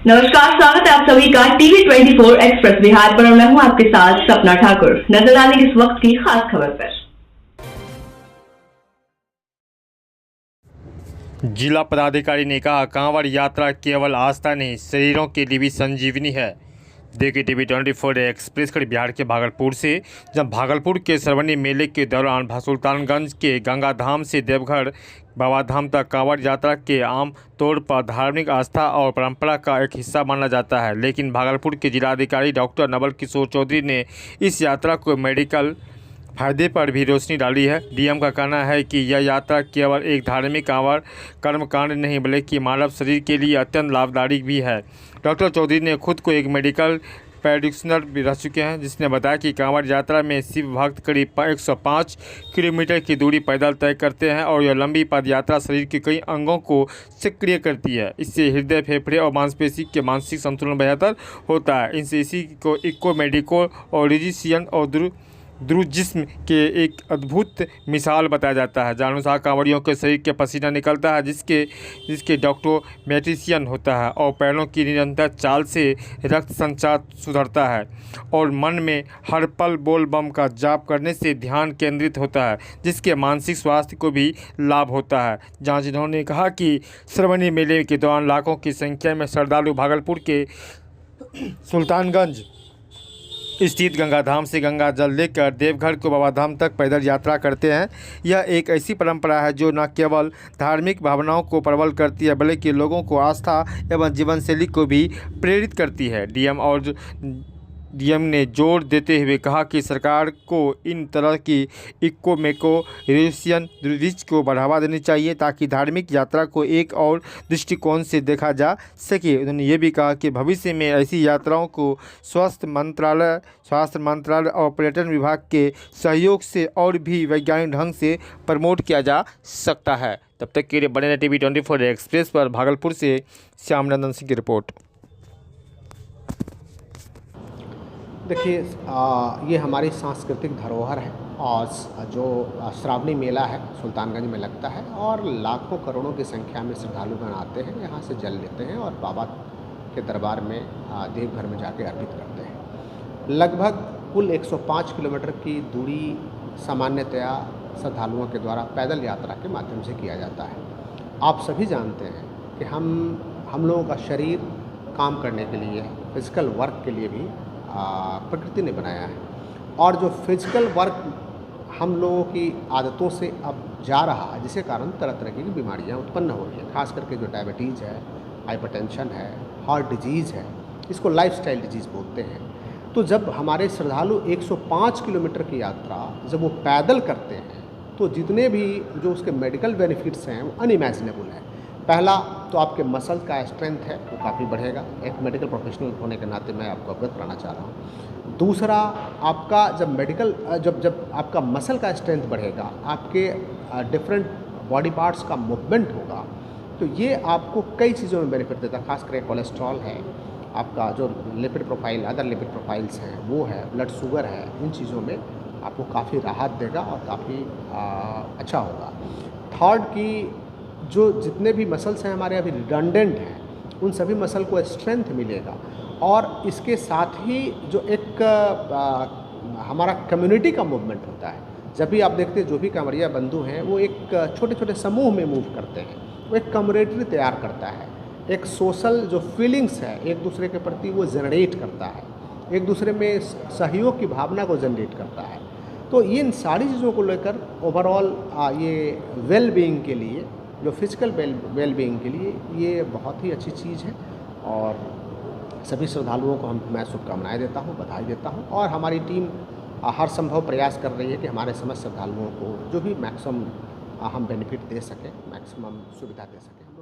नमस्कार, स्वागत है आप सभी का टीवी 24 एक्सप्रेस बिहार पर। मैं हूं आपके साथ सपना ठाकुर। नजर डालेंगे इस वक्त की खास खबर पर। जिला पदाधिकारी ने कहा, कांवड़ यात्रा केवल आस्था नहीं, शरीरों के लिए भी संजीवनी है। देखिए टीवी 24 एक्सप्रेस खड़ी बिहार के भागलपुर से। जब भागलपुर के श्रावणी मेले के दौरान सुल्तानगंज के गंगा धाम से देवघर बाबा धाम तक कांवड़ यात्रा के आम तौर पर धार्मिक आस्था और परंपरा का एक हिस्सा माना जाता है, लेकिन भागलपुर के जिलाधिकारी डॉक्टर नवल किशोर चौधरी ने इस यात्रा को मेडिकल फायदे पर भी रोशनी डाली है। डीएम का कहना है कि यह यात्रा केवल एक धार्मिक कांवड़ कर्मकांड नहीं बल्कि मानव शरीर के लिए अत्यंत लाभदायक भी है। डॉक्टर चौधरी ने खुद को एक मेडिकल प्रैक्टिशनर भी रह चुके हैं, जिसने बताया कि कांवड़ यात्रा में शिव भक्त करीब 105 किलोमीटर की दूरी पैदल तय करते हैं और यह लंबी पद यात्रा शरीर के कई अंगों को सक्रिय करती है। इससे हृदय, फेफड़े और मांसपेशी के मानसिक संतुलन बेहतर होता है। इनसे इसी को इको मेडिको और रिजिशियन और द्रुजिस्म के एक अद्भुत मिसाल बताया जाता है। जानूसार कांवड़ियों के शरीर के पसीना निकलता है, जिसके डॉक्टोमेट्रिशियन होता है और पैरों की निरंतर चाल से रक्त संचार सुधरता है और मन में हर पल बोल बम का जाप करने से ध्यान केंद्रित होता है, जिसके मानसिक स्वास्थ्य को भी लाभ होता है। जहाँ जिन्होंने कहा कि श्रावणी मेले के दौरान लाखों की संख्या में श्रद्धालु भागलपुर के सुल्तानगंज स्थित गंगा धाम से गंगा जल लेकर देवघर को बाबा धाम तक पैदल यात्रा करते हैं। यह एक ऐसी परंपरा है जो न केवल धार्मिक भावनाओं को प्रबल करती है बल्कि लोगों को आस्था एवं जीवनशैली को भी प्रेरित करती है। डीएम ने जोर देते हुए कहा कि सरकार को इन तरह की इको मेको रिजियन रिच को बढ़ावा देनी चाहिए ताकि धार्मिक यात्रा को एक और दृष्टिकोण से देखा जा सके। उन्होंने ये भी कहा कि भविष्य में ऐसी यात्राओं को स्वास्थ्य मंत्रालय और पर्यटन विभाग के सहयोग से और भी वैज्ञानिक ढंग से प्रमोट किया जा सकता है। तब तक के लिए बने रहे टीवी 24 एक्सप्रेस पर। भागलपुर से श्यामनंदन सिंह की रिपोर्ट। देखिए, ये हमारी सांस्कृतिक धरोहर है और जो श्रावणी मेला है सुल्तानगंज में लगता है और लाखों करोड़ों की संख्या में श्रद्धालुगण आते हैं, यहाँ से जल लेते हैं और बाबा के दरबार में देवघर में जाके अर्पित करते हैं। लगभग कुल 105 किलोमीटर की दूरी सामान्यतया श्रद्धालुओं के द्वारा पैदल यात्रा के माध्यम से किया जाता है। आप सभी जानते हैं कि हम लोगों का शरीर काम करने के लिए, फिजिकल वर्क के लिए भी प्रकृति ने बनाया है और जो फिजिकल वर्क हम लोगों की आदतों से अब जा रहा है, जिसके कारण तरह तरह की बीमारियां उत्पन्न हो रही हैं। खास करके जो डायबिटीज़ है, हाइपरटेंशन है, हार्ट डिजीज़ है, इसको लाइफस्टाइल डिजीज़ बोलते हैं। तो जब हमारे श्रद्धालु 105 किलोमीटर की यात्रा जब वो पैदल करते हैं तो जितने भी जो उसके मेडिकल बेनिफिट्स हैं वो अनइमेजिनेबल है। पहला तो आपके मसल का स्ट्रेंथ है वो काफ़ी बढ़ेगा। एक मेडिकल प्रोफेशनल होने के नाते मैं आपको अवगत कराना चाह रहा हूँ। दूसरा, आपका जब आपका मसल का स्ट्रेंथ बढ़ेगा, आपके डिफरेंट बॉडी पार्ट्स का मूवमेंट होगा, तो ये आपको कई चीज़ों में बेनिफिट देता है। खास करके कोलेस्ट्रॉल है, आपका जो lipid profile, other lipid profiles हैं वो है, ब्लड शुगर है, इन चीज़ों में आपको काफ़ी राहत देगा और काफ़ी अच्छा होगा। थर्ड की जो जितने भी मसल्स हैं हमारे अभी रिडंडेंट हैं, उन सभी मसल को स्ट्रेंथ मिलेगा और इसके साथ ही जो एक हमारा कम्युनिटी का मूवमेंट होता है। जब भी आप देखते हैं जो भी कांवड़िया बंधु हैं वो एक छोटे छोटे समूह में मूव करते हैं, वो एक कम्युनिटी तैयार करता है, एक सोशल जो फीलिंग्स है एक दूसरे के प्रति वो जनरेट करता है, एक दूसरे में सहयोग की भावना को जनरेट करता है। तो इन सारी चीज़ों को लेकर ओवरऑल ये वेल बीइंग के लिए, जो फिजिकल वेल बीइंग के लिए ये बहुत ही अच्छी चीज़ है और सभी श्रद्धालुओं को मैं शुभकामनाएं देता हूं, बधाई देता हूं और हमारी टीम हर संभव प्रयास कर रही है कि हमारे समस्त श्रद्धालुओं को जो भी मैक्सिमम हम बेनिफिट दे सकें, मैक्सिमम सुविधा दे सकें।